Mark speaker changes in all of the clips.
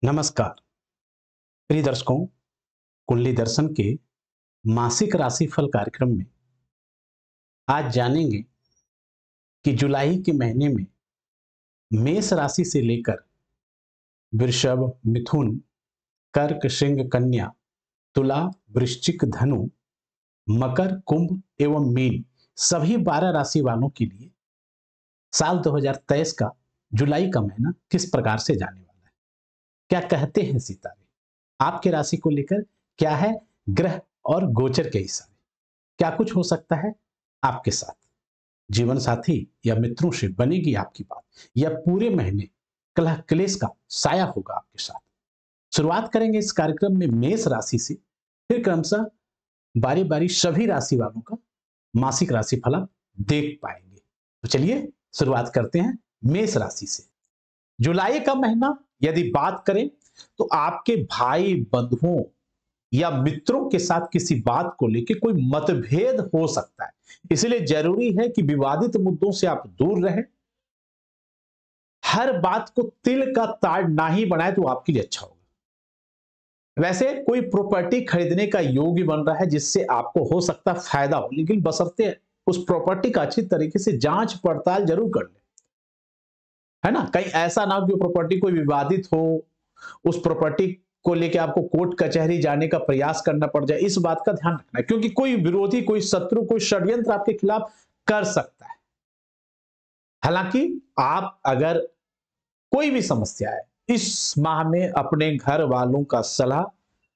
Speaker 1: नमस्कार प्रिय दर्शकों, कुंडली दर्शन के मासिक राशिफल कार्यक्रम में आज जानेंगे कि जुलाई के महीने में मेष राशि से लेकर वृषभ, मिथुन, कर्क, सिंह, कन्या, तुला, वृश्चिक, धनु, मकर, कुंभ एवं मीन सभी 12 राशि वालों के लिए साल 2023 का जुलाई का महीना किस प्रकार से जाने वाला है। क्या कहते हैं सितारे आपके राशि को लेकर, क्या है ग्रह और गोचर के हिसाब क्या कुछ हो सकता है आपके साथ। जीवन साथी या मित्रों से बनेगी आपकी बात या पूरे महीने कलह क्लेश का साया होगा आपके साथ। शुरुआत करेंगे इस कार्यक्रम में मेष राशि से, फिर क्रमशः बारी बारी सभी राशि वालों का मासिक राशिफल आप देख पाएंगे। तो चलिए शुरुआत करते हैं मेष राशि से। जुलाई का महीना यदि बात करें तो आपके भाई बंधुओं या मित्रों के साथ किसी बात को लेकर कोई मतभेद हो सकता है, इसलिए जरूरी है कि विवादित मुद्दों से आप दूर रहें। हर बात को तिल का ताड़ ना ही बनाए तो आपके लिए अच्छा होगा। वैसे कोई प्रॉपर्टी खरीदने का योग बन रहा है जिससे आपको हो सकता है फायदा हो, लेकिन बशर्ते उस प्रॉपर्टी का अच्छी तरीके से जांच पड़ताल जरूर कर ले, है ना। कहीं ऐसा ना हो कि प्रॉपर्टी कोई विवादित हो, उस प्रॉपर्टी को लेके आपको कोर्ट कचहरी जाने का प्रयास करना पड़ जाए। इस बात का ध्यान रखना है क्योंकि कोई विरोधी, कोई शत्रु, कोई षड्यंत्र आपके खिलाफ कर सकता है। हालांकि आप अगर कोई भी समस्या है इस माह में अपने घर वालों का सलाह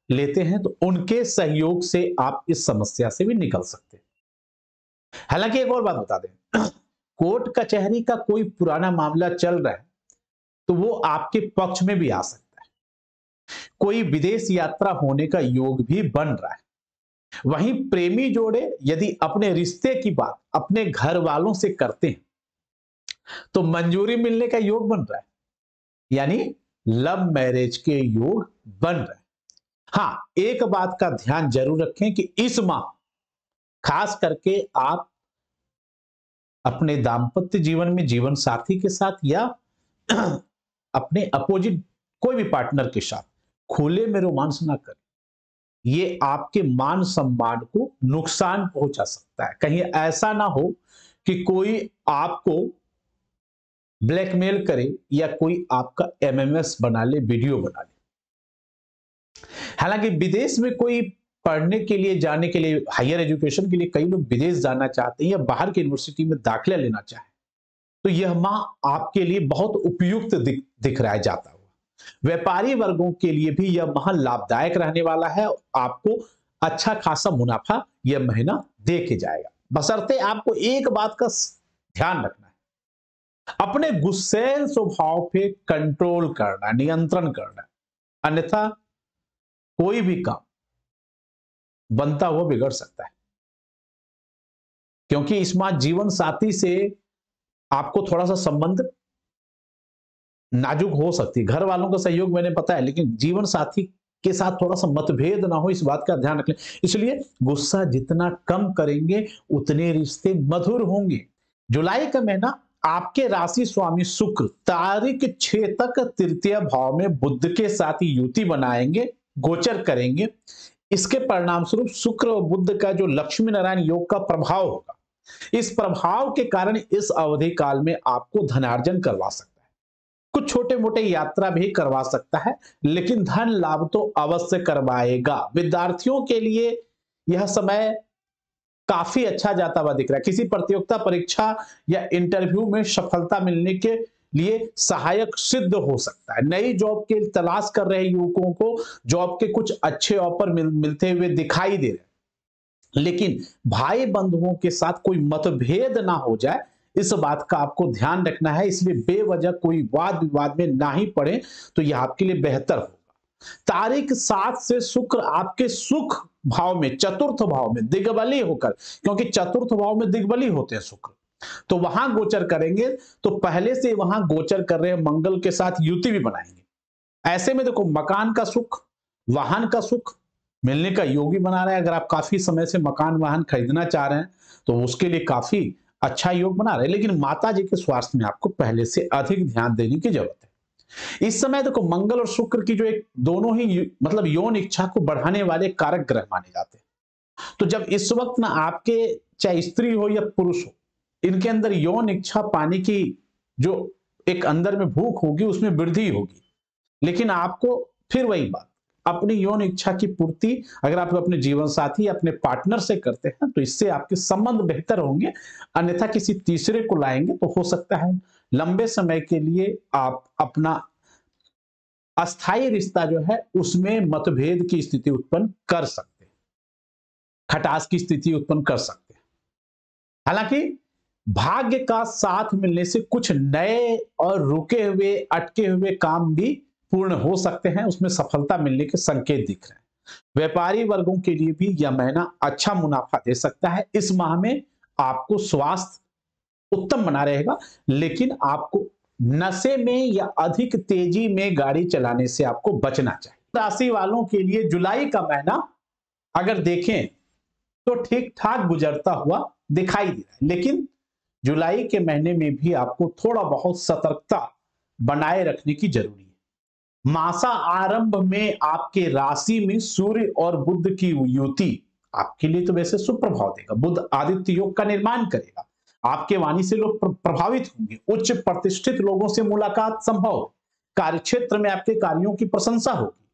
Speaker 1: लेते हैं तो उनके सहयोग से आप इस समस्या से भी निकल सकते हैं। हालांकि एक और बात बता दें, कोर्ट कचहरी का कोई पुराना मामला चल रहा है तो वो आपके पक्ष में भी आ सकता है। कोई विदेश यात्रा होने का योग भी बन रहा है। वहीं प्रेमी जोड़े यदि अपने रिश्ते की बात अपने घर वालों से करते हैं तो मंजूरी मिलने का योग बन रहा है, यानी लव मैरिज के योग बन रहे हैं। हाँ, एक बात का ध्यान जरूर रखें कि इस माह खास करके आप अपने दाम्पत्य जीवन में जीवन साथी के साथ या अपने अपोजिट कोई भी पार्टनर के साथ खुले में रोमांस ना करें। ये आपके मान सम्मान को नुकसान पहुंचा सकता है। कहीं ऐसा ना हो कि कोई आपको ब्लैकमेल करे या कोई आपका एमएमएस बना ले, वीडियो बना ले। हालांकि विदेश में कोई पढ़ने के लिए जाने के लिए, हायर एजुकेशन के लिए कई लोग विदेश जाना चाहते हैं या बाहर की यूनिवर्सिटी में दाखिला लेना चाहें तो यह माह आपके लिए बहुत उपयुक्त दिख रहा है जाता हुआ। व्यापारी वर्गों के लिए भी यह माह लाभदायक रहने वाला है। आपको अच्छा खासा मुनाफा यह महीना दे के जाएगा, बशर्ते आपको एक बात का ध्यान रखना है, अपने गुस्सैल स्वभाव पे कंट्रोल करना, नियंत्रण करना, अन्यथा कोई भी काम बनता हुआ बिगड़ सकता है। क्योंकि इस माह जीवन साथी से आपको थोड़ा सा संबंध नाजुक हो सकती है। घर वालों का सहयोग मैंने बताया, लेकिन जीवन साथी के साथ थोड़ा सा मतभेद ना हो इस बात का ध्यान रखें। इसलिए गुस्सा जितना कम करेंगे उतने रिश्ते मधुर होंगे। जुलाई का महीना आपके राशि स्वामी शुक्र तारीख 6 तक तृतीय भाव में बुध के साथ युति बनाएंगे, गोचर करेंगे। इसके परिणाम स्वरूप शुक्र और बुध का जो लक्ष्मी नारायण योग का प्रभाव होगा, इस प्रभाव के कारण इस अवधि काल में आपको धनार्जन करवा सकता है। कुछ छोटे मोटे यात्रा भी करवा सकता है, लेकिन धन लाभ तो अवश्य करवाएगा। विद्यार्थियों के लिए यह समय काफी अच्छा जाता हुआ दिख रहा है। किसी प्रतियोगिता परीक्षा या इंटरव्यू में सफलता मिलने के लिए सहायक सिद्ध हो सकता है। नई जॉब की तलाश कर रहे युवकों को जॉब के कुछ अच्छे ऑफर मिलते हुए दिखाई दे रहे हैं, लेकिन भाई बंधुओं के साथ कोई मतभेद ना हो जाए इस बात का आपको ध्यान रखना है। इसलिए बेवजह कोई वाद विवाद में ना ही पड़े तो यह आपके लिए बेहतर होगा। तारीख 7 से शुक्र आपके सुख भाव में, चतुर्थ भाव में दिग्बली होकर, क्योंकि चतुर्थ भाव में दिग्बली होते हैं शुक्र, तो वहां गोचर करेंगे। तो पहले से वहां गोचर कर रहे मंगल के साथ युति भी बनाएंगे। ऐसे में देखो, मकान का सुख, वाहन का सुख मिलने का योग भी बना रहा है। अगर आप काफी समय से मकान वाहन खरीदना चाह रहे हैं तो उसके लिए काफी अच्छा योग बना रहे हैं, लेकिन माता जी के स्वास्थ्य में आपको पहले से अधिक ध्यान देने की जरूरत है। इस समय देखो मंगल और शुक्र की जो एक दोनों ही मतलब यौन इच्छा को बढ़ाने वाले कारक ग्रह माने जाते हैं। तो जब इस वक्त ना आपके चाहे स्त्री हो या पुरुष हो, इनके अंदर यौन इच्छा पाने की जो एक अंदर में भूख होगी उसमें वृद्धि होगी। लेकिन आपको फिर वही बात, अपनी यौन इच्छा की पूर्ति अगर आप अपने जीवन साथी अपने पार्टनर से करते हैं तो इससे आपके संबंध बेहतर होंगे। अन्यथा किसी तीसरे को लाएंगे तो हो सकता है लंबे समय के लिए आप अपना अस्थायी रिश्ता जो है उसमें मतभेद की स्थिति उत्पन्न कर सकते हैं, खटास की स्थिति उत्पन्न कर सकते हैं। हालांकि भाग्य का साथ मिलने से कुछ नए और रुके हुए अटके हुए काम भी पूर्ण हो सकते हैं, उसमें सफलता मिलने के संकेत दिख रहे हैं। व्यापारी वर्गों के लिए भी यह महीना अच्छा मुनाफा दे सकता है। इस माह में आपको स्वास्थ्य उत्तम बना रहेगा, लेकिन आपको नशे में या अधिक तेजी में गाड़ी चलाने से आपको बचना चाहिए। राशि वालों के लिए जुलाई का महीना अगर देखें तो ठीक ठाक गुजरता हुआ दिखाई दे रहा है, लेकिन जुलाई के महीने में भी आपको थोड़ा बहुत सतर्कता बनाए रखने की जरूरी है। मासा आरंभ में आपके राशि में सूर्य और बुध की युति आपके लिए तो वैसे सुप्रभाव देगा। बुध आदित्य योग का निर्माण करेगा, आपके वाणी से लोग प्रभावित होंगे, उच्च प्रतिष्ठित लोगों से मुलाकात संभव है, कार्यक्षेत्र में आपके कार्यों की प्रशंसा होगी।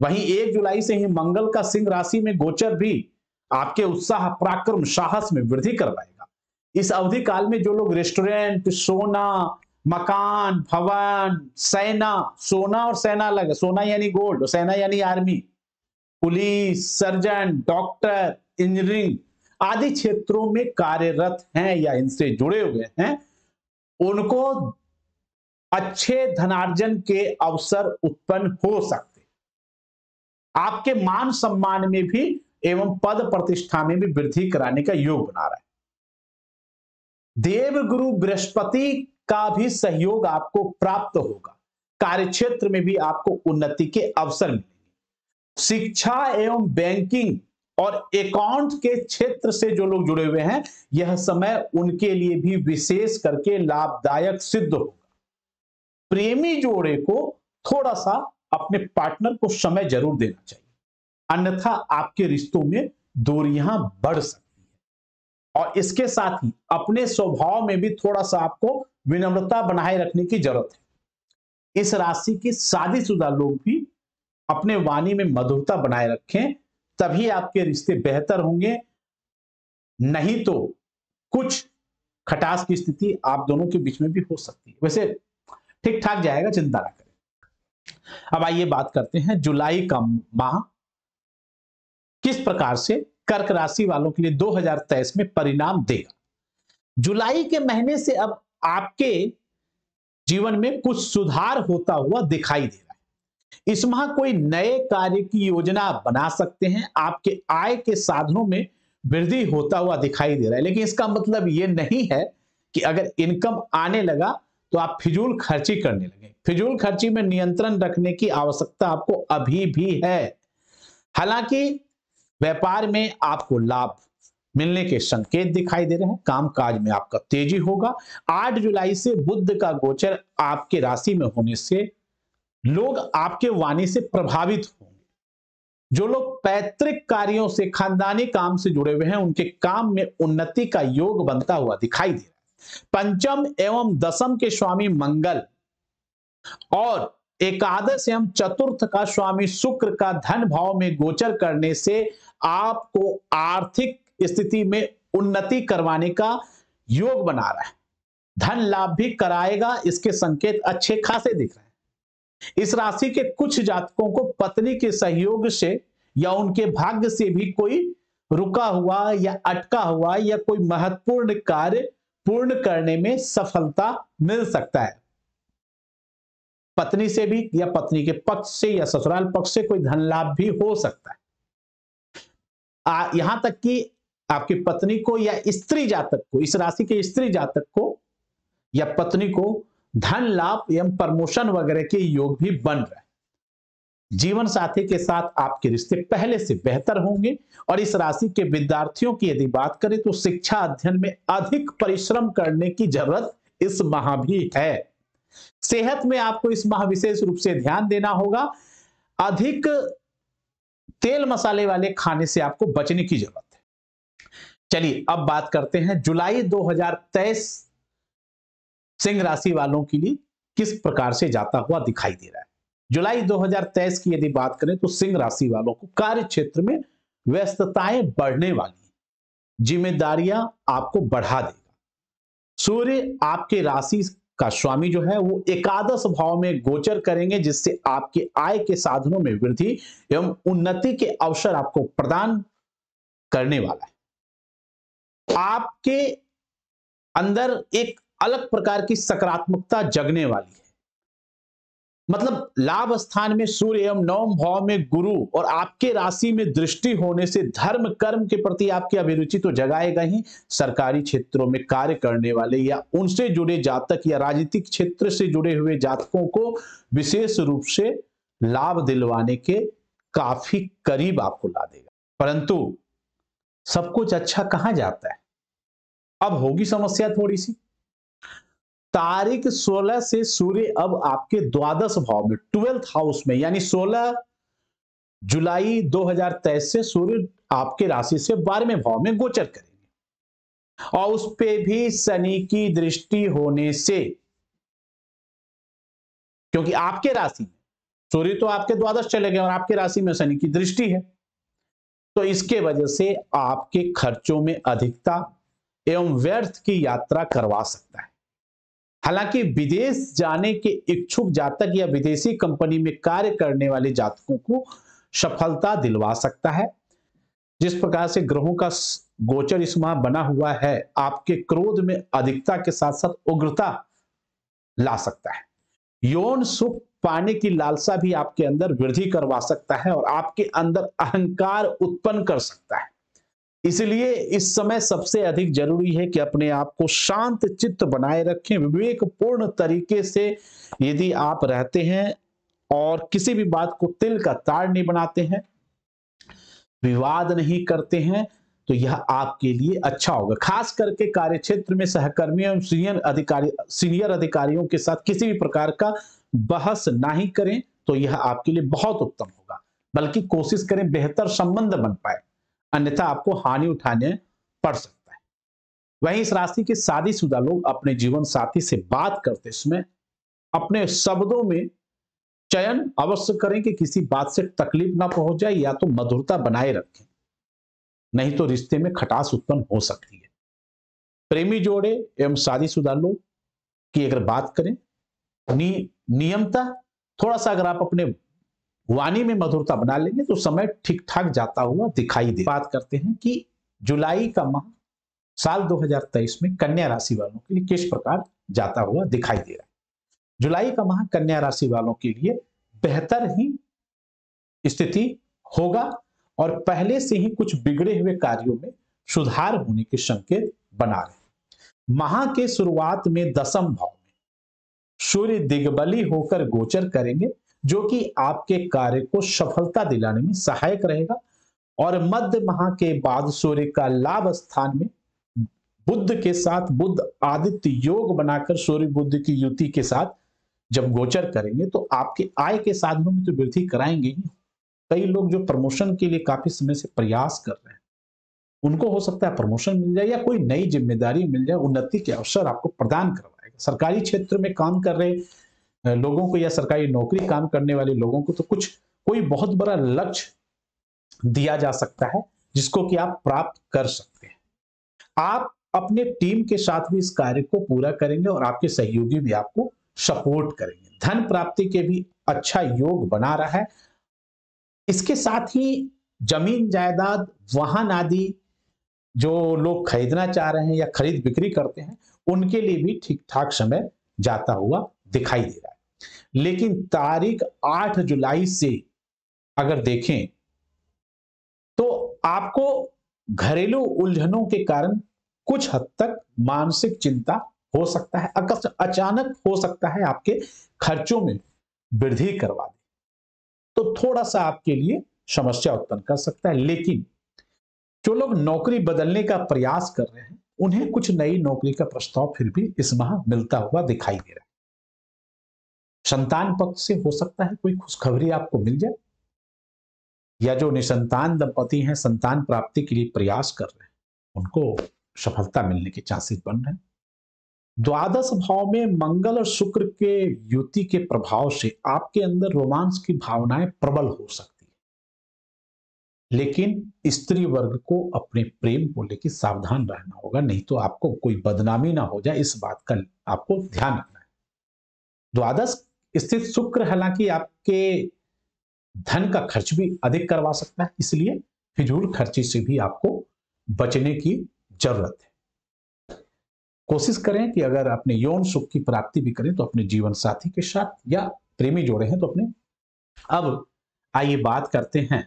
Speaker 1: वहीं 1 जुलाई से ही मंगल का सिंह राशि में गोचर भी आपके उत्साह पराक्रम साहस में वृद्धि करवाएगा। इस अवधि काल में जो लोग रेस्टोरेंट, सोना, मकान, भवन, सेना, सोना और सेना लगे, सोना यानी गोल्ड, सेना यानी army, police, surgeon, doctor, engineering आदि क्षेत्रों में कार्यरत हैं या इनसे जुड़े हुए हैं, उनको अच्छे धनार्जन के अवसर उत्पन्न हो सकते, आपके मान सम्मान में भी एवं पद प्रतिष्ठा में भी वृद्धि कराने का योग बना रहा है। देवगुरु बृहस्पति का भी सहयोग आपको प्राप्त होगा, कार्यक्षेत्र में भी आपको उन्नति के अवसर मिलेंगे। शिक्षा एवं बैंकिंग और अकाउंट के क्षेत्र से जो लोग जुड़े हुए हैं, यह समय उनके लिए भी विशेष करके लाभदायक सिद्ध होगा। प्रेमी जोड़े को थोड़ा सा अपने पार्टनर को समय जरूर देना चाहिए, अन्यथा आपके रिश्तों में दूरियां बढ़ सकती है। और इसके साथ ही अपने स्वभाव में भी थोड़ा सा आपको विनम्रता बनाए रखने की जरूरत है। इस राशि के शादीशुदा लोग भी अपने वाणी में मधुरता बनाए रखें, तभी आपके रिश्ते बेहतर होंगे, नहीं तो कुछ खटास की स्थिति आप दोनों के बीच में भी हो सकती है। वैसे ठीक ठाक जाएगा, चिंता ना करें। अब आइए बात करते हैं जुलाई का माह किस प्रकार से कर्क राशि वालों के लिए 2023 में परिणाम देगा। जुलाई के महीने से अब आपके जीवन में कुछ सुधार होता हुआ दिखाई दे रहा है। इस माह कोई नए कार्य की योजना बना सकते हैं, आपके आय के साधनों में वृद्धि होता हुआ दिखाई दे रहा है। लेकिन इसका मतलब यह नहीं है कि अगर इनकम आने लगा तो आप फिजूल खर्ची करने लगे। फिजूल खर्ची में नियंत्रण रखने की आवश्यकता आपको अभी भी है। हालांकि व्यापार में आपको लाभ मिलने के संकेत दिखाई दे रहे हैं, कामकाज में आपका तेजी होगा। 8 जुलाई से बुध का गोचर आपके राशि में होने से लोग आपके वाणी से प्रभावित होंगे। जो लोग पैतृक कार्यों से, खानदानी काम से जुड़े हुए हैं, उनके काम में उन्नति का योग बनता हुआ दिखाई दे रहा है। पंचम एवं दशम के स्वामी मंगल और एकादश एवं चतुर्थ का स्वामी शुक्र का धन भाव में गोचर करने से आपको आर्थिक स्थिति में उन्नति करवाने का योग बना रहा है। धन लाभ भी कराएगा, इसके संकेत अच्छे खासे दिख रहे हैं। इस राशि के कुछ जातकों को पत्नी के सहयोग से या उनके भाग्य से भी कोई रुका हुआ या अटका हुआ या कोई महत्वपूर्ण कार्य पूर्ण करने में सफलता मिल सकता है। पत्नी से भी या पत्नी के पक्ष से या ससुराल पक्ष से कोई धन लाभ भी हो सकता है। यहां तक कि आपकी पत्नी को या स्त्री जातक को, इस राशि के स्त्री जातक को या पत्नी को धन लाभ एवं प्रमोशन वगैरह के योग भी बन रहे हैं। जीवन साथी के साथ आपके रिश्ते पहले से बेहतर होंगे। और इस राशि के विद्यार्थियों की यदि बात करें तो शिक्षा अध्ययन में अधिक परिश्रम करने की जरूरत इस माह भी है। सेहत में आपको इस माह विशेष रूप से ध्यान देना होगा। अधिक तेल मसाले वाले खाने से आपको बचने की जरूरत है। चलिए अब बात करते हैं जुलाई 2023 सिंह राशि वालों के लिए किस प्रकार से जाता हुआ दिखाई दे रहा है। जुलाई 2023 की यदि बात करें तो सिंह राशि वालों को कार्य क्षेत्र में व्यस्तताएं बढ़ने वाली हैं, जिम्मेदारियां आपको बढ़ा देगा। सूर्य आपके राशि का स्वामी जो है वो एकादश भाव में गोचर करेंगे, जिससे आपके आय के साधनों में वृद्धि एवं उन्नति के अवसर आपको प्रदान करने वाला है। आपके अंदर एक अलग प्रकार की सकारात्मकता जगने वाली है। मतलब लाभ स्थान में सूर्य एवं नवम भाव में गुरु और आपके राशि में दृष्टि होने से धर्म कर्म के प्रति आपकी अभिरुचि तो जगाएगा ही, सरकारी क्षेत्रों में कार्य करने वाले या उनसे जुड़े जातक या राजनीतिक क्षेत्र से जुड़े हुए जातकों को विशेष रूप से लाभ दिलवाने के काफी करीब आपको ला देगा। परंतु सब कुछ अच्छा कहां जाता है, अब होगी समस्या थोड़ी सी। तारीख 16 से सूर्य अब आपके द्वादश भाव में 12th हाउस में, यानी 16 जुलाई 2023 से सूर्य आपके राशि से 12वें भाव में गोचर करेंगे और उस पे भी शनि की दृष्टि होने से, क्योंकि आपके राशि में सूर्य तो आपके द्वादश चले गए और आपके राशि में शनि की दृष्टि है, तो इसके वजह से आपके खर्चों में अधिकता एवं व्यर्थ की यात्रा करवा सकता है। हालांकि विदेश जाने के इच्छुक जातक या विदेशी कंपनी में कार्य करने वाले जातकों को सफलता दिलवा सकता है। जिस प्रकार से ग्रहों का गोचर इस माह बना हुआ है, आपके क्रोध में अधिकता के साथ साथ उग्रता ला सकता है। यौन सुख पाने की लालसा भी आपके अंदर वृद्धि करवा सकता है और आपके अंदर अहंकार उत्पन्न कर सकता है। इसलिए इस समय सबसे अधिक जरूरी है कि अपने आप को शांत चित्त बनाए रखें। विवेकपूर्ण तरीके से यदि आप रहते हैं और किसी भी बात को तिल का ताड़ नहीं बनाते हैं, विवाद नहीं करते हैं, तो यह आपके लिए अच्छा होगा। खास करके कार्यक्षेत्र में सहकर्मियों सीनियर अधिकारियों के साथ किसी भी प्रकार का बहस नहीं करें, तो यह आपके लिए बहुत उत्तम होगा। बल्कि कोशिश करें बेहतर संबंध बन पाए, अन्यथा आपको हानि उठाने पड़ सकता है। वहीं इस राशि के शादीशुदा लोग अपने जीवन साथी से बात करते समय अपने शब्दों में चयन अवश्य करें कि किसी बात से तकलीफ ना पहुंच जाए, या तो मधुरता बनाए रखें, नहीं तो रिश्ते में खटास उत्पन्न हो सकती है। प्रेमी जोड़े एवं शादीशुदा लोग की अगर बात करें, नियमता थोड़ा सा अगर आप अपने वाणी में मधुरता बना लेंगे तो समय ठीक ठाक जाता हुआ दिखाई दे। बात करते हैं कि जुलाई का माह साल 2023 में कन्या राशि वालों के लिए किस प्रकार जाता हुआ दिखाई दे रहा है। जुलाई का माह कन्या राशि वालों के लिए बेहतर ही स्थिति होगा और पहले से ही कुछ बिगड़े हुए कार्यों में सुधार होने के संकेत बना रहे। माह के शुरुआत में दशम भाव में सूर्य दिग्बली होकर गोचर करेंगे, जो कि आपके कार्य को सफलता दिलाने में सहायक रहेगा। और मध्य माह के बाद सूर्य का लाभ स्थान में बुध के साथ बुध आदित्य योग बनाकर सूर्य बुध की युति के साथ जब गोचर करेंगे, तो आपके आय के साधनों में तो वृद्धि कराएंगे ही। कई लोग जो प्रमोशन के लिए काफी समय से प्रयास कर रहे हैं, उनको हो सकता है प्रमोशन मिल जाए या कोई नई जिम्मेदारी मिल जाए, उन्नति के अवसर आपको प्रदान करवाएगा। सरकारी क्षेत्र में काम कर रहे लोगों को या सरकारी नौकरी काम करने वाले लोगों को तो कोई बहुत बड़ा लक्ष्य दिया जा सकता है, जिसको कि आप प्राप्त कर सकते हैं। आप अपने टीम के साथ भी इस कार्य को पूरा करेंगे और आपके सहयोगी भी आपको सपोर्ट करेंगे। धन प्राप्ति के भी अच्छा योग बना रहा है। इसके साथ ही जमीन जायदाद वाहन आदि जो लोग खरीदना चाह रहे हैं या खरीद बिक्री करते हैं, उनके लिए भी ठीक ठाक समय जाता हुआ दिखाई दे रहा है। लेकिन तारीख 8 जुलाई से अगर देखें तो आपको घरेलू उलझनों के कारण कुछ हद तक मानसिक चिंता हो सकता है। अचानक हो सकता है आपके खर्चों में वृद्धि करवा दे, तो थोड़ा सा आपके लिए समस्या उत्पन्न कर सकता है। लेकिन जो लोग नौकरी बदलने का प्रयास कर रहे हैं, उन्हें कुछ नई नौकरी का प्रस्ताव फिर भी इस माह मिलता हुआ दिखाई दे रहा है। संतान पक्ष से हो सकता है कोई खुशखबरी आपको मिल जाए, या जो निसंतान दंपति हैं संतान प्राप्ति के लिए प्रयास कर रहे हैं उनको सफलता मिलने के चांसेस बन रहे हैं। द्वादश भाव में मंगल और शुक्र के युति के प्रभाव से आपके अंदर रोमांस की भावनाएं प्रबल हो सकती है, लेकिन स्त्री वर्ग को अपने प्रेम को लेकर सावधान रहना होगा, नहीं तो आपको कोई बदनामी ना हो जाए, इस बात का आपको ध्यान रखना है। द्वादश स्थित शुक्र हालांकि आपके धन का खर्च भी अधिक करवा सकता है, इसलिए फिजूल खर्ची से भी आपको बचने की जरूरत है। कोशिश करें कि अगर अपने यौन सुख की प्राप्ति भी करें तो अपने जीवन साथी के साथ, या प्रेमी जोड़े हैं तो अपने। अब आइए बात करते हैं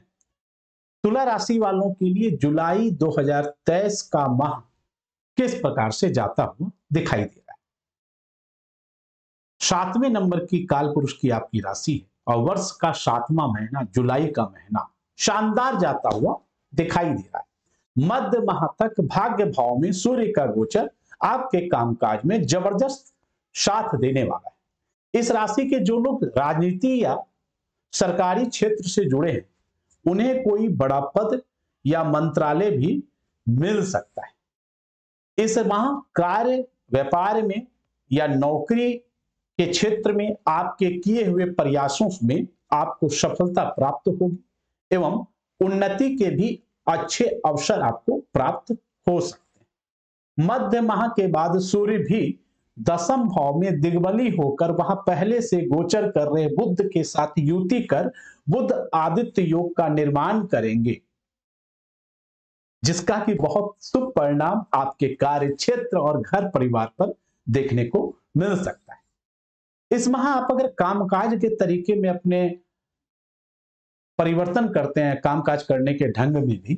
Speaker 1: तुला राशि वालों के लिए जुलाई 2023 का माह किस प्रकार से जाता हुआ दिखाई दे रहा है। 7वें नंबर की काल पुरुष की आपकी राशि है और वर्ष का 7वां महीना जुलाई का महीना शानदार जाता हुआ दिखाई दे रहा है। मध्य माह तक भाग्य भाव में सूर्य का गोचर आपके कामकाज में जबरदस्त साथ देने वाला है। इस राशि के जो लोग राजनीति या सरकारी क्षेत्र से जुड़े हैं उन्हें कोई बड़ा पद या मंत्रालय भी मिल सकता है। इस माह कार्य व्यापार में या नौकरी के क्षेत्र में आपके किए हुए प्रयासों में आपको सफलता प्राप्त होगी एवं उन्नति के भी अच्छे अवसर आपको प्राप्त हो सकते हैं। मध्य माह के बाद सूर्य भी दशम भाव में दिग्बली होकर वहां पहले से गोचर कर रहे बुध के साथ युति कर बुध आदित्य योग का निर्माण करेंगे, जिसका कि बहुत शुभ परिणाम आपके कार्य क्षेत्र और घर परिवार पर देखने को मिल सकता है। इस माह आप अगर कामकाज के तरीके में अपने परिवर्तन करते हैं, कामकाज करने के ढंग में भी,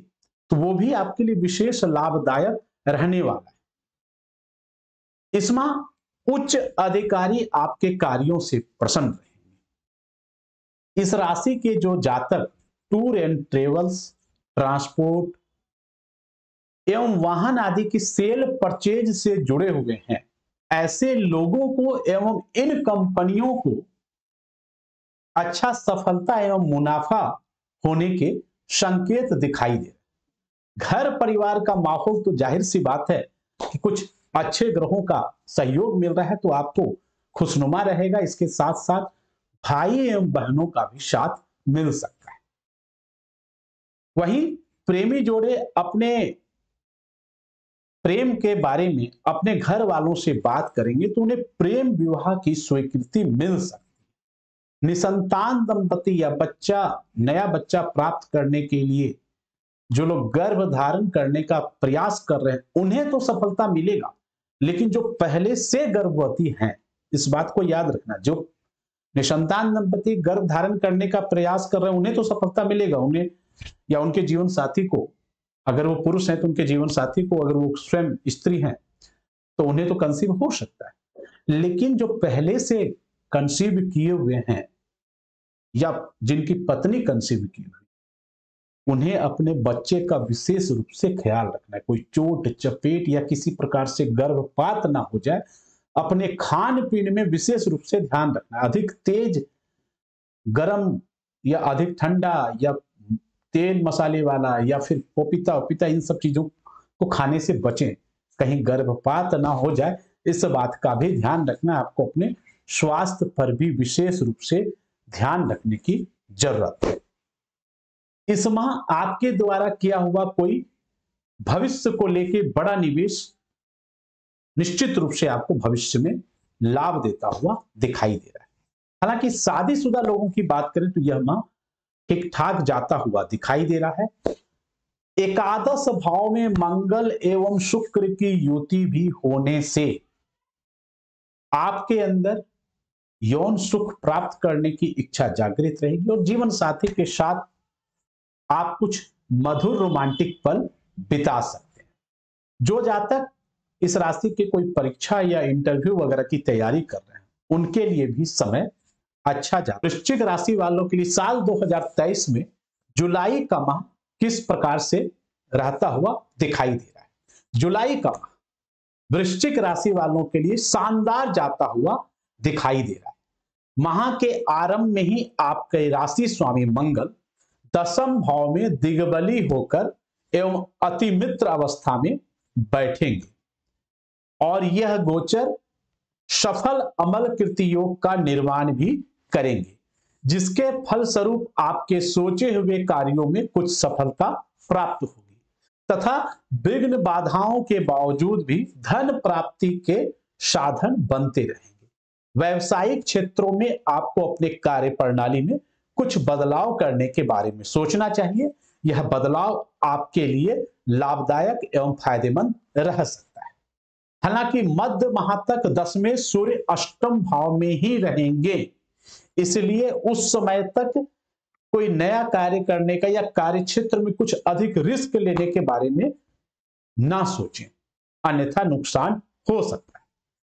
Speaker 1: तो वो भी आपके लिए विशेष लाभदायक रहने वाला है। इस माह उच्च अधिकारी आपके कार्यों से प्रसन्न रहेंगे। इस राशि के जो जातक टूर एंड ट्रेवल्स, ट्रांसपोर्ट एवं वाहन आदि की सेल परचेज से जुड़े हुए हैं, ऐसे लोगों को एवं इन कंपनियों को अच्छा सफलता एवं मुनाफा होने के संकेत दिखाई दे। घर परिवार का माहौल तो जाहिर सी बात है कि कुछ अच्छे ग्रहों का सहयोग मिल रहा है तो आपको खुशनुमा रहेगा। इसके साथ साथ भाई एवं बहनों का भी साथ मिल सकता है। वहीं प्रेमी जोड़े अपने प्रेम के बारे में अपने घर वालों से बात करेंगे तो उन्हें प्रेम विवाह की स्वीकृति मिल सकती है। निसंतान दंपति या नया बच्चा प्राप्त करने के लिए जो लोग गर्भ धारण करने का प्रयास कर रहे हैं उन्हें तो सफलता मिलेगा, लेकिन जो पहले से गर्भवती हैं, इस बात को याद रखना, जो निसंतान दंपति गर्भ धारण करने का प्रयास कर रहे हैं उन्हें तो सफलता मिलेगा, उन्हें या उनके जीवन साथी को, अगर वो पुरुष हैं तो उनके जीवन साथी को, अगर वो स्वयं स्त्री हैं तो उन्हें तो कंसीव हो सकता है। लेकिन जो पहले से कंसीव किए हुए हैं या जिनकी पत्नी कंसीव की हुई, उन्हें अपने बच्चे का विशेष रूप से ख्याल रखना है। कोई चोट चपेट या किसी प्रकार से गर्भपात ना हो जाए। अपने खान पीन में विशेष रूप से ध्यान रखना है। अधिक तेज गर्म या अधिक ठंडा या तेल मसाले वाला या फिर पपीता इन सब चीजों को खाने से बचें, कहीं गर्भपात ना हो जाए, इस बात का भी ध्यान रखना। आपको अपने स्वास्थ्य पर भी विशेष रूप से ध्यान रखने की जरूरत है। इस माह आपके द्वारा किया हुआ कोई भविष्य को लेकर बड़ा निवेश निश्चित रूप से आपको भविष्य में लाभ देता हुआ दिखाई दे रहा है। हालांकि शादीशुदा लोगों की बात करें तो यह माह ठीक ठाक जाता हुआ दिखाई दे रहा है। एकादश भाव में मंगल एवं शुक्र की युति भी होने से आपके अंदर यौन सुख प्राप्त करने की इच्छा जागृत रहेगी और जीवन साथी के साथ आप कुछ मधुर रोमांटिक पल बिता सकते हैं। जो जातक इस राशि के कोई परीक्षा या इंटरव्यू वगैरह की तैयारी कर रहे हैं उनके लिए भी समय अच्छा जा। वृश्चिक राशि वालों के लिए साल 2023 में जुलाई का माह किस प्रकार से रहता हुआ दिखाई दे रहा है। जुलाई का माह वृश्चिक राशि वालों के लिए शानदार जाता हुआ दिखाई दे रहा है। माह के आरंभ में ही आपके राशि स्वामी मंगल दसम भाव में दिग्बली होकर एवं अति मित्र अवस्था में बैठेंगे और यह गोचर सफल अमल कृति योग का निर्माण भी करेंगे, जिसके फलस्वरूप आपके सोचे हुए कार्यों में कुछ सफलता प्राप्त होगी तथा विघ्न बाधाओं के बावजूद भी धन प्राप्ति के साधन बनते रहेंगे। व्यवसायिक क्षेत्रों में आपको अपने कार्य प्रणाली में कुछ बदलाव करने के बारे में सोचना चाहिए। यह बदलाव आपके लिए लाभदायक एवं फायदेमंद रह सकता है। हालांकि मध्य माह तक 10वें सूर्य अष्टम भाव में ही रहेंगे, इसलिए उस समय तक कोई नया कार्य करने का या कार्य क्षेत्र में कुछ अधिक रिस्क लेने के बारे में ना सोचें, अन्यथा नुकसान हो सकता है।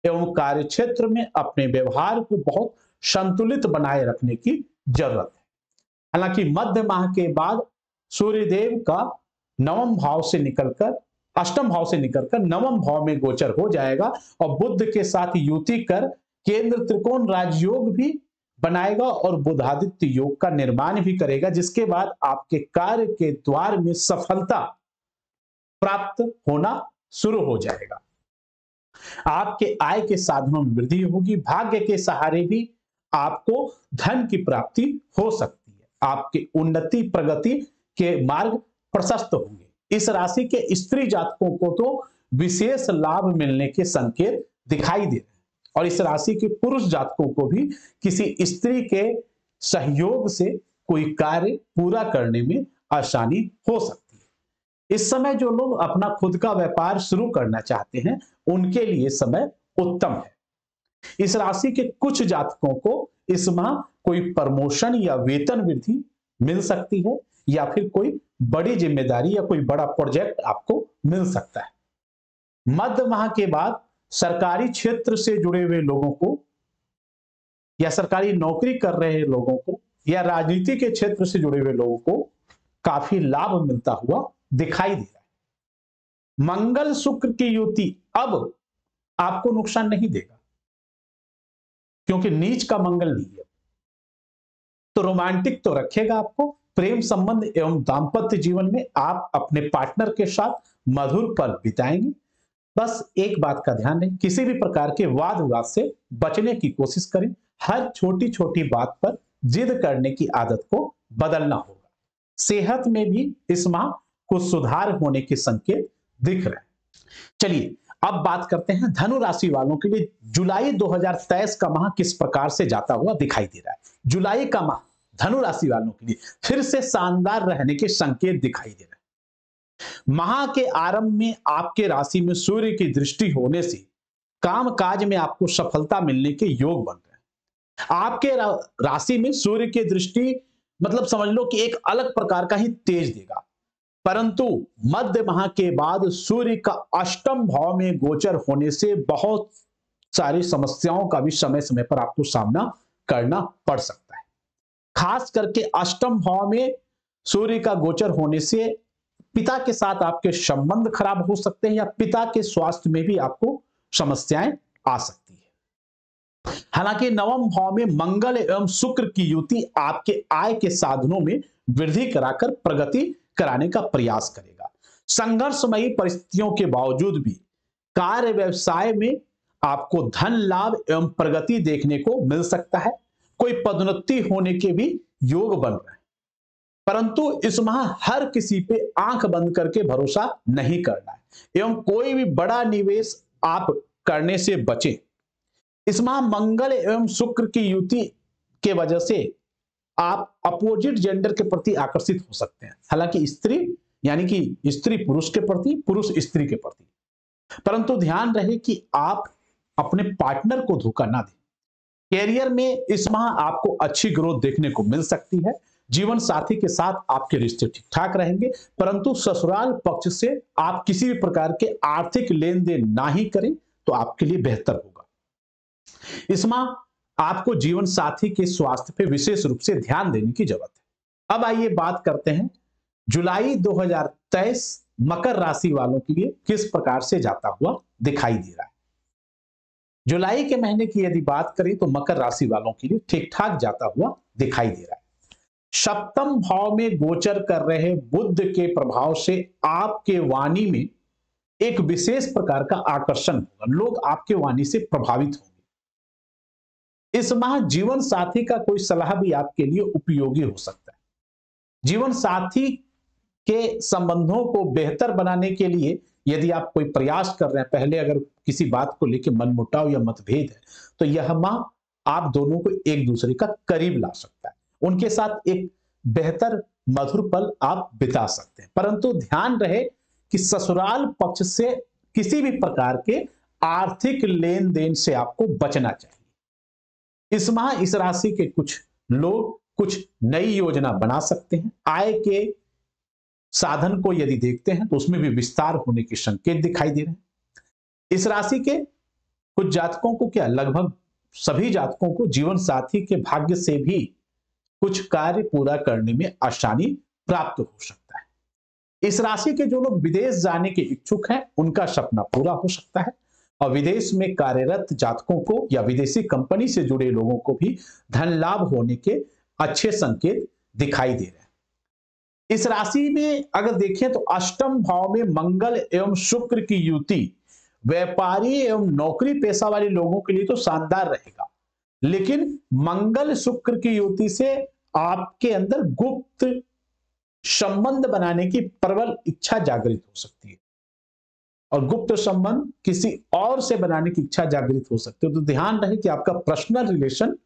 Speaker 1: एवं कार्य क्षेत्र में अपने व्यवहार को बहुत संतुलित बनाए रखने की जरूरत है। हालांकि मध्य माह के बाद सूर्यदेव का नवम भाव से निकलकर अष्टम भाव से निकलकर नवम भाव में गोचर हो जाएगा और बुध के साथ युति कर केंद्र त्रिकोण राजयोग भी बनाएगा और बुधादित्य योग का निर्माण भी करेगा, जिसके बाद आपके कार्य के द्वार में सफलता प्राप्त होना शुरू हो जाएगा। आपके आय के साधनों में वृद्धि होगी। भाग्य के सहारे भी आपको धन की प्राप्ति हो सकती है। आपकी उन्नति प्रगति के मार्ग प्रशस्त होंगे। इस राशि के स्त्री जातकों को तो विशेष लाभ मिलने के संकेत दिखाई दे रहे हैं और इस राशि के पुरुष जातकों को भी किसी स्त्री के सहयोग से कोई कार्य पूरा करने में आसानी हो सकती है। इस समय जो लोग अपना खुद का व्यापार शुरू करना चाहते हैं उनके लिए समय उत्तम है। इस राशि के कुछ जातकों को इस माह कोई प्रमोशन या वेतन वृद्धि मिल सकती है या फिर कोई बड़ी जिम्मेदारी या कोई बड़ा प्रोजेक्ट आपको मिल सकता है। मध्य माह के बाद सरकारी क्षेत्र से जुड़े हुए लोगों को या सरकारी नौकरी कर रहे लोगों को या राजनीति के क्षेत्र से जुड़े हुए लोगों को काफी लाभ मिलता हुआ दिखाई दे रहा है। मंगल शुक्र की युति अब आपको नुकसान नहीं देगा क्योंकि नीच का मंगल नहीं है, तो रोमांटिक तो रखेगा आपको। प्रेम संबंध एवं दांपत्य जीवन में आप अपने पार्टनर के साथ मधुर पल बिताएंगे। बस एक बात का ध्यान रखें, किसी भी प्रकार के वाद विवाद से बचने की कोशिश करें। हर छोटी छोटी बात पर जिद करने की आदत को बदलना होगा। सेहत में भी इस माह कुछ सुधार होने के संकेत दिख रहे हैं। चलिए अब बात करते हैं धनु राशि वालों के लिए जुलाई 2023 का माह किस प्रकार से जाता हुआ दिखाई दे रहा है। जुलाई का माह धनु राशि वालों के लिए फिर से शानदार रहने के संकेत दिखाई दे रहे हैं। माह के आरंभ में आपके राशि में सूर्य की दृष्टि होने से काम काज में आपको सफलता मिलने के योग बन रहे हैं। आपके राशि में सूर्य की दृष्टि मतलब समझ लो कि एक अलग प्रकार का ही तेज देगा, परंतु मध्य माह के बाद सूर्य का अष्टम भाव में गोचर होने से बहुत सारी समस्याओं का भी समय समय पर आपको सामना करना पड़ सकता है। खास करके अष्टम भाव में सूर्य का गोचर होने से पिता के साथ आपके संबंध खराब हो सकते हैं या पिता के स्वास्थ्य में भी आपको समस्याएं आ सकती है। हालांकि नवम भाव में मंगल एवं शुक्र की युति आपके आय के साधनों में वृद्धि कराकर प्रगति कराने का प्रयास करेगा। संघर्षमयी परिस्थितियों के बावजूद भी कार्य व्यवसाय में आपको धन लाभ एवं प्रगति देखने को मिल सकता है। कोई पदोन्नति होने के भी योग बन रहे हैं, परंतु इस माह हर किसी पे आंख बंद करके भरोसा नहीं करना है एवं कोई भी बड़ा निवेश आप करने से बचें। इस माह मंगल एवं शुक्र की युति के वजह से आप अपोजिट जेंडर के प्रति आकर्षित हो सकते हैं। हालांकि स्त्री यानी कि स्त्री पुरुष के प्रति, पुरुष स्त्री के प्रति, परंतु ध्यान रहे कि आप अपने पार्टनर को धोखा ना दें। कैरियर में इस माह आपको अच्छी ग्रोथ देखने को मिल सकती है। जीवन साथी के साथ आपके रिश्ते ठीक ठाक रहेंगे, परंतु ससुराल पक्ष से आप किसी भी प्रकार के आर्थिक लेन देन ना ही करें तो आपके लिए बेहतर होगा। इस माह आपको जीवन साथी के स्वास्थ्य पे विशेष रूप से ध्यान देने की जरूरत है। अब आइए बात करते हैं जुलाई 2023 मकर राशि वालों के लिए किस प्रकार से जाता हुआ दिखाई दे रहा है। जुलाई के महीने की यदि बात करें तो मकर राशि वालों के लिए ठीक ठाक जाता हुआ दिखाई दे रहा है। सप्तम भाव में गोचर कर रहे बुध के प्रभाव से आपके वाणी में एक विशेष प्रकार का आकर्षण होगा, लोग आपके वाणी से प्रभावित होंगे। इस माह जीवन साथी का कोई सलाह भी आपके लिए उपयोगी हो सकता है। जीवन साथी के संबंधों को बेहतर बनाने के लिए यदि आप कोई प्रयास कर रहे हैं, पहले अगर किसी बात को लेकर मनमुटाव या मतभेद है, तो यह माह आप दोनों को एक दूसरे का करीब ला सकता है, उनके साथ एक बेहतर मधुर पल आप बिता सकते हैं। परंतु ध्यान रहे कि ससुराल पक्ष से किसी भी प्रकार के आर्थिक लेन देन से आपको बचना चाहिए। इस माह इस राशि के कुछ लोग कुछ नई योजना बना सकते हैं। आय के साधन को यदि देखते हैं तो उसमें भी विस्तार होने के संकेत दिखाई दे रहे हैं। इस राशि के कुछ जातकों को, क्या लगभग सभी जातकों को, जीवन साथी के भाग्य से भी कुछ कार्य पूरा करने में आसानी प्राप्त हो सकता है। इस राशि के जो लोग विदेश जाने के इच्छुक हैं, उनका सपना पूरा हो सकता है और विदेश में कार्यरत जातकों को या विदेशी कंपनी से जुड़े लोगों को भी धन लाभ होने के अच्छे संकेत दिखाई दे रहे हैं। इस राशि में अगर देखें तो अष्टम भाव में मंगल एवं शुक्र की युति व्यापारी एवं नौकरी पेशा वाले लोगों के लिए तो शानदार रहेगा, लेकिन मंगल शुक्र की युति से आपके अंदर गुप्त संबंध बनाने की प्रबल इच्छा जागृत हो सकती है और गुप्त संबंध किसी और से बनाने की इच्छा जागृत हो सकती है। तो ध्यान रहे कि आपका पर्सनल रिलेशन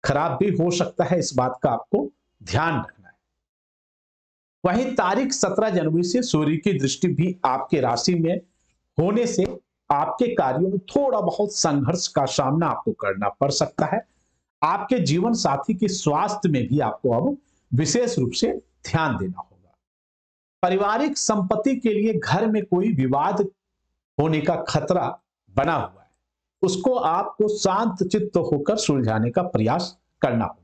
Speaker 1: खराब भी हो सकता है, इस बात का आपको ध्यान रखना है। वहीं तारीख 17 जनवरी से सूर्य की दृष्टि भी आपके राशि में होने से आपके कार्यों में थोड़ा बहुत संघर्ष का सामना आपको करना पड़ सकता है। आपके जीवन साथी के स्वास्थ्य में भी आपको अब विशेष रूप से ध्यान देना होगा। पारिवारिक संपत्ति के लिए घर में कोई विवाद होने का खतरा बना हुआ है, उसको आपको शांत चित्त होकर सुलझाने का प्रयास करना होगा।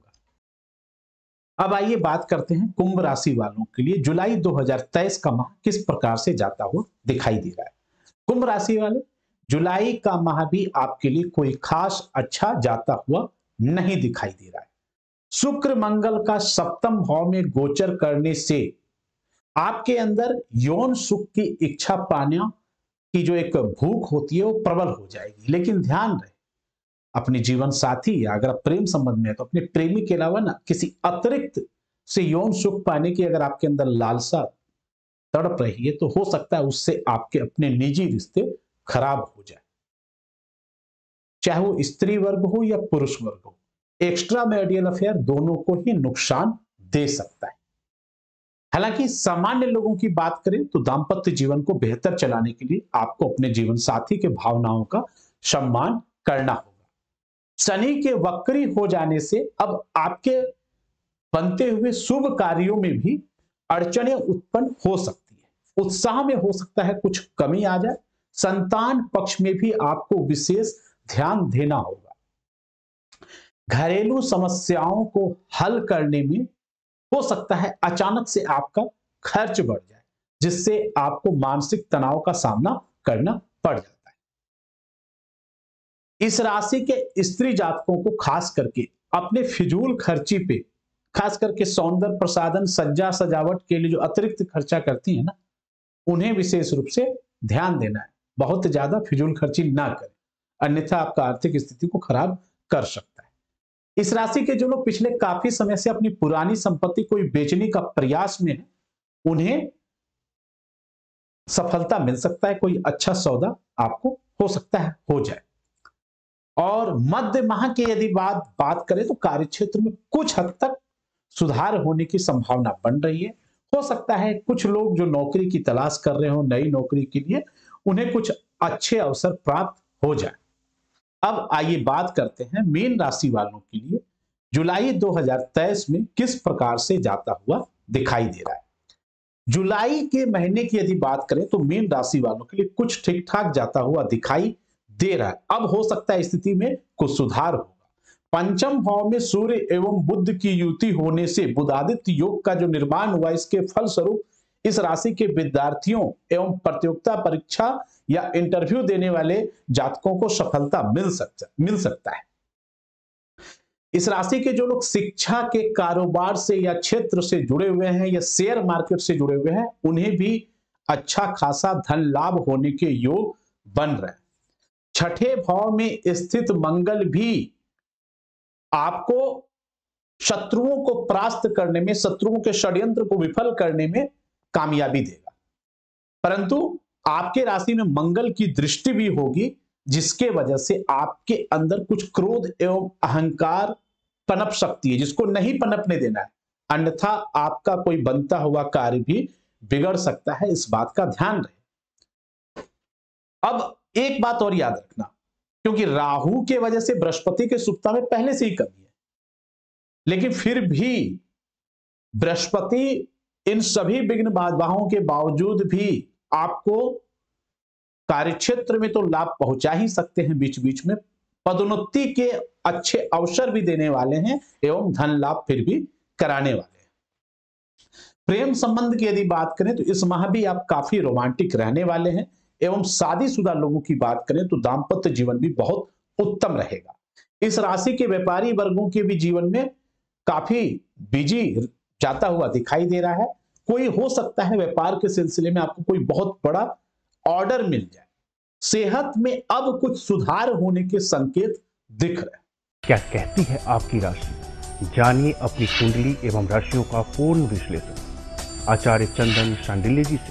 Speaker 1: अब आइए बात करते हैं कुंभ राशि वालों के लिए जुलाई 2023 का माह किस प्रकार से जाता हुआ दिखाई दे रहा है। कुंभ राशि वाले, जुलाई का माह भी आपके लिए कोई खास अच्छा जाता हुआ नहीं दिखाई दे रहा है। शुक्र मंगल का सप्तम भाव में गोचर करने से आपके अंदर यौन सुख की इच्छा पाने की जो एक भूख होती है वो प्रबल हो जाएगी। लेकिन ध्यान रहे, अपने जीवन साथी या अगर प्रेम संबंध में है तो अपने प्रेमी के अलावा ना किसी अतिरिक्त से यौन सुख पाने की अगर आपके अंदर लालसा तड़प रही है तो हो सकता है उससे आपके अपने निजी रिश्ते खराब हो जाए, चाहे वो स्त्री वर्ग हो या पुरुष वर्ग हो। एक्स्ट्रा मैरिटल अफेयर दोनों को ही नुकसान दे सकता है। हालांकि सामान्य लोगों की बात करें तो दाम्पत्य जीवन को बेहतर चलाने के लिए आपको अपने जीवन साथी के भावनाओं का सम्मान करना होगा। शनि के वक्री हो जाने से अब आपके बनते हुए शुभ कार्यों में भी अड़चनें उत्पन्न हो सकती है। उत्साह में हो सकता है कुछ कमी आ जाए। संतान पक्ष में भी आपको विशेष ध्यान देना होगा। घरेलू समस्याओं को हल करने में हो सकता है अचानक से आपका खर्च बढ़ जाए, जिससे आपको मानसिक तनाव का सामना करना पड़ जाता है। इस राशि के स्त्री जातकों को खास करके अपने फिजूल खर्ची पे, खास करके सौंदर्य प्रसाधन सज्जा सजावट के लिए जो अतिरिक्त खर्चा करती है ना, उन्हें विशेष रूप से ध्यान देना है। बहुत ज्यादा फिजूल खर्ची ना करें, अन्यथा आपका आर्थिक स्थिति को खराब कर सकता है। इस राशि के जो लोग पिछले काफी समय से अपनी पुरानी संपत्ति को बेचने का प्रयास में है, उन्हें सफलता मिल सकता है। कोई अच्छा सौदा आपको हो सकता है हो जाए। और मध्य माह की यदि बात करें तो कार्यक्षेत्र में कुछ हद तक सुधार होने की संभावना बन रही है। हो सकता है कुछ लोग जो नौकरी की तलाश कर रहे हो नई नौकरी के लिए, उन्हें कुछ अच्छे अवसर प्राप्त हो जाए। अब आइए बात करते हैं मीन राशि वालों के लिए जुलाई 2023 में किस प्रकार से जाता हुआ दिखाई दे रहा है। जुलाई के महीने की यदि बात करें तो मीन राशि वालों के लिए कुछ ठीक ठाक जाता हुआ दिखाई दे रहा है। अब हो सकता है स्थिति में कुछ सुधार होगा। पंचम भाव में सूर्य एवं बुध की युति होने से बुधादित्य योग का जो निर्माण हुआ, इसके फलस्वरूप इस राशि के विद्यार्थियों एवं प्रतियोगिता परीक्षा या इंटरव्यू देने वाले जातकों को सफलता मिल सकता है। इस राशि के जो लोग शिक्षा के कारोबार से या क्षेत्र से जुड़े हुए हैं या शेयर मार्केट से जुड़े हुए हैं, उन्हें भी अच्छा खासा धन लाभ होने के योग बन रहे हैं। छठे भाव में स्थित मंगल भी आपको शत्रुओं को परास्त करने में, शत्रुओं के षड्यंत्र को विफल करने में कामयाबी देगा। परंतु आपके राशि में मंगल की दृष्टि भी होगी, जिसके वजह से आपके अंदर कुछ क्रोध एवं अहंकार पनप सकती है, जिसको नहीं पनपने देना है, अन्यथा आपका कोई बनता हुआ कार्य भी बिगड़ सकता है। इस बात का ध्यान रहे। अब एक बात और याद रखना, क्योंकि राहु के वजह से बृहस्पति के शुभता में पहले से ही कमी है, लेकिन फिर भी बृहस्पति इन सभी विघ्न बाधाओं के बावजूद भी आपको कार्यक्षेत्र में तो लाभ पहुंचा ही सकते हैं, बीच बीच में पदोन्नति के अच्छे अवसर भी देने वाले हैं एवं धन लाभ फिर भी कराने वाले हैं। प्रेम संबंध की यदि बात करें तो इस माह भी आप काफी रोमांटिक रहने वाले हैं एवं शादीशुदा लोगों की बात करें तो दाम्पत्य जीवन भी बहुत उत्तम रहेगा। इस राशि के व्यापारी वर्गों के भी जीवन में काफी बिजी जाता हुआ दिखाई दे रहा है। कोई हो सकता है व्यापार के सिलसिले में आपको कोई बहुत बड़ा ऑर्डर मिल जाए। सेहत में अब कुछ सुधार होने के संकेत दिख रहे हैं।
Speaker 2: क्या कहती है आपकी राशि? जानिए अपनी कुंडली एवं राशियों का पूर्ण विश्लेषण आचार्य चंदन शांडिल्य जी से।